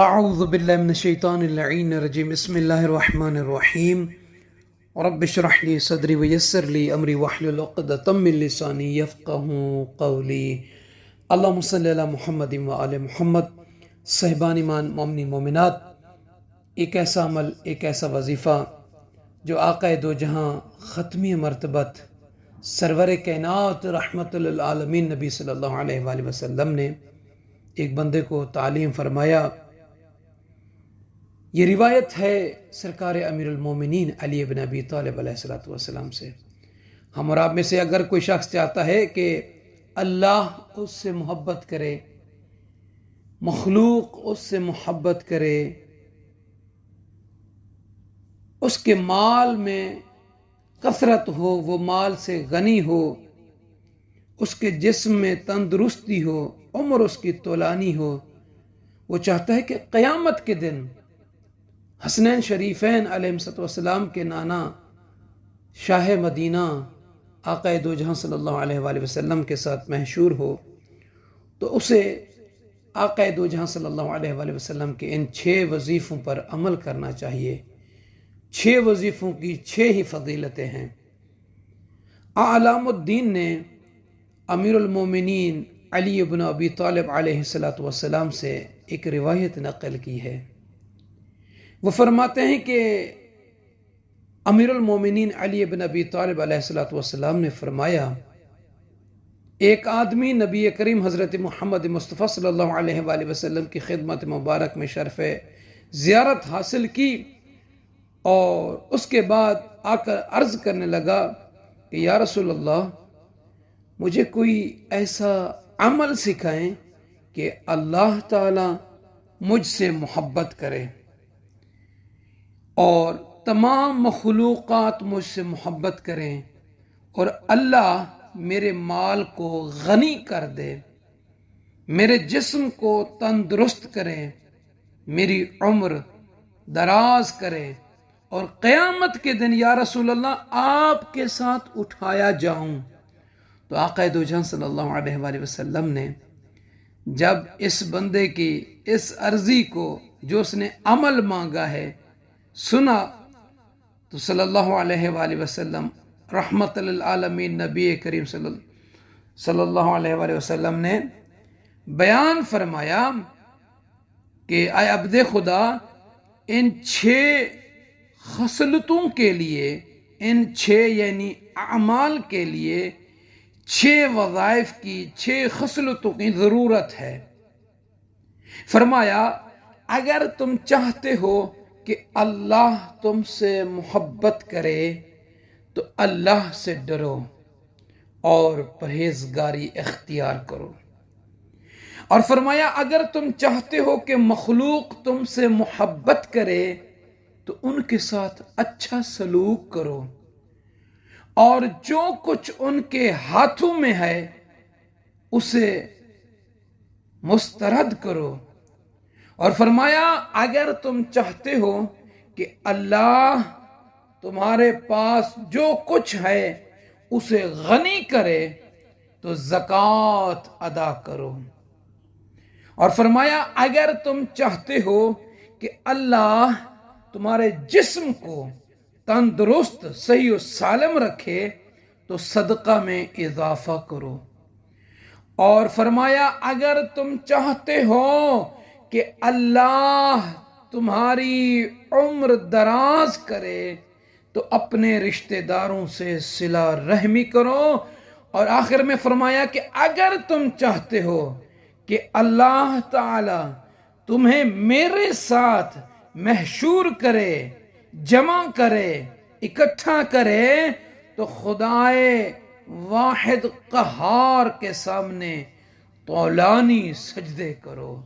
اعوذ باللہ من الشیطان اللعین الرجیم بسم اللہ الرحمن الرحیم رب اشرح لی صدری ویسر لی امری واحلل عقدۃ من لسانی یفقہوا قولی اللہم صلی علی محمد وآل محمد۔ صاحبان ایمان مومنین مومنات، ایک ایسا عمل، ایک ایسا وظیفہ جو آقا دو جہاں ختمی مرتبت سرور کائنات رحمت للعالمین نبی صلی اللہ علیہ وآلہ وسلم نے ایک بندے کو تعلیم فرمایا۔ یہ روایت ہے سرکار امیر المومنین علی بن ابی طالب علیہ السلام سے۔ ہم اور آپ میں سے اگر کوئی شخص چاہتا ہے کہ اللہ اس سے محبت کرے، مخلوق اس سے محبت کرے، اس کے مال میں کثرت ہو، وہ مال سے غنی ہو، اس کے جسم میں تندرستی ہو، عمر اس کی طولانی ہو، وہ چاہتا ہے کہ قیامت کے دن حسنین شریفین علیہ السلام کے نانا شاہ مدینہ آقا دو جہاں صلی اللہ علیہ وآلہ وسلم کے ساتھ محشور ہو، تو اسے آقا دو جہاں صلی اللہ علیہ وآلہ وسلم کے ان 6 وظیفوں پر عمل کرنا چاہیے۔ 6 وظیفوں کی 6 ہی فضیلتیں ہیں۔ علام الدین نے امیر المومنین علی بن ابی طالب علیہ السلام سے ایک روایت نقل کی ہے۔ وہ فرماتے ہیں کہ امیر المومنین علی بن ابی طالب علیہ السلام نے فرمایا، ایک آدمی نبی کریم حضرت محمد مصطفیٰ صلی اللہ علیہ وآلہ وسلم کی خدمت مبارک میں شرف زیارت حاصل کی، اور اس کے بعد آ کر عرض کرنے لگا کہ یا رسول اللہ، مجھے کوئی ایسا عمل سکھائیں کہ اللہ تعالی مجھ سے محبت کرے اور تمام مخلوقات مجھ سے محبت کریں، اور اللہ میرے مال کو غنی کر دے، میرے جسم کو تندرست کرے، میری عمر دراز کرے، اور قیامت کے دن یا رسول اللہ آپ کے ساتھ اٹھایا جاؤں۔ تو آقا دو جہاں صلی اللہ علیہ وآلہ وسلم نے جب اس بندے کی اس عرضی کو جو اس نے عمل مانگا ہے سنا، تو صلی اللہ علیہ وآلہ وسلم رحمت للعالمین نبی کریم صلی اللہ علیہ وآلہ وسلم نے بیان فرمایا کہ اے عبد خدا، ان 6 خصلتوں کے لیے، ان 6 یعنی اعمال کے لیے 6 وظائف کی، 6 خصلتوں کی ضرورت ہے۔ فرمایا اگر تم چاہتے ہو کہ اللہ تم سے محبت کرے تو اللہ سے ڈرو اور پرہیزگاری اختیار کرو، اور فرمایا اگر تم چاہتے ہو کہ مخلوق تم سے محبت کرے تو ان کے ساتھ اچھا سلوک کرو، اور جو کچھ ان کے ہاتھوں میں ہے اسے مسترد کرو، اور فرمایا اگر تم چاہتے ہو کہ اللہ تمہارے پاس جو کچھ ہے اسے غنی کرے تو زکوٰۃ ادا کرو، اور فرمایا اگر تم چاہتے ہو کہ اللہ تمہارے جسم کو تندرست صحیح و سالم رکھے تو صدقہ میں اضافہ کرو، اور فرمایا اگر تم چاہتے ہو کہ اللہ تمہاری عمر دراز کرے تو اپنے رشتہ داروں سے صلہ رحمی کرو، اور آخر میں فرمایا کہ اگر تم چاہتے ہو کہ اللہ تعالی تمہیں میرے ساتھ محشور کرے، جمع کرے، اکٹھا کرے، تو خدائے واحد قہار کے سامنے طولانی سجدے کرو۔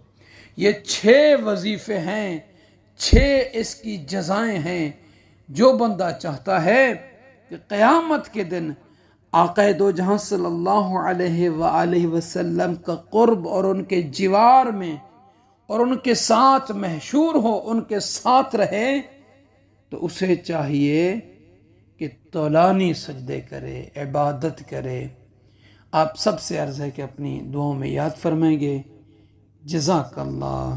یہ 6 وظیفے ہیں، 6 اس کی جزائیں ہیں۔ جو بندہ چاہتا ہے کہ قیامت کے دن آقا دو جہاں صلی اللہ علیہ وآلہ وسلم کا قرب اور ان کے جوار میں اور ان کے ساتھ محشور ہو، ان کے ساتھ رہے، تو اسے چاہیے کہ طولانی سجدے کرے، عبادت کرے۔ آپ سب سے عرض ہے کہ اپنی دعاؤں میں یاد فرمائیں گے۔ جزاک اللہ۔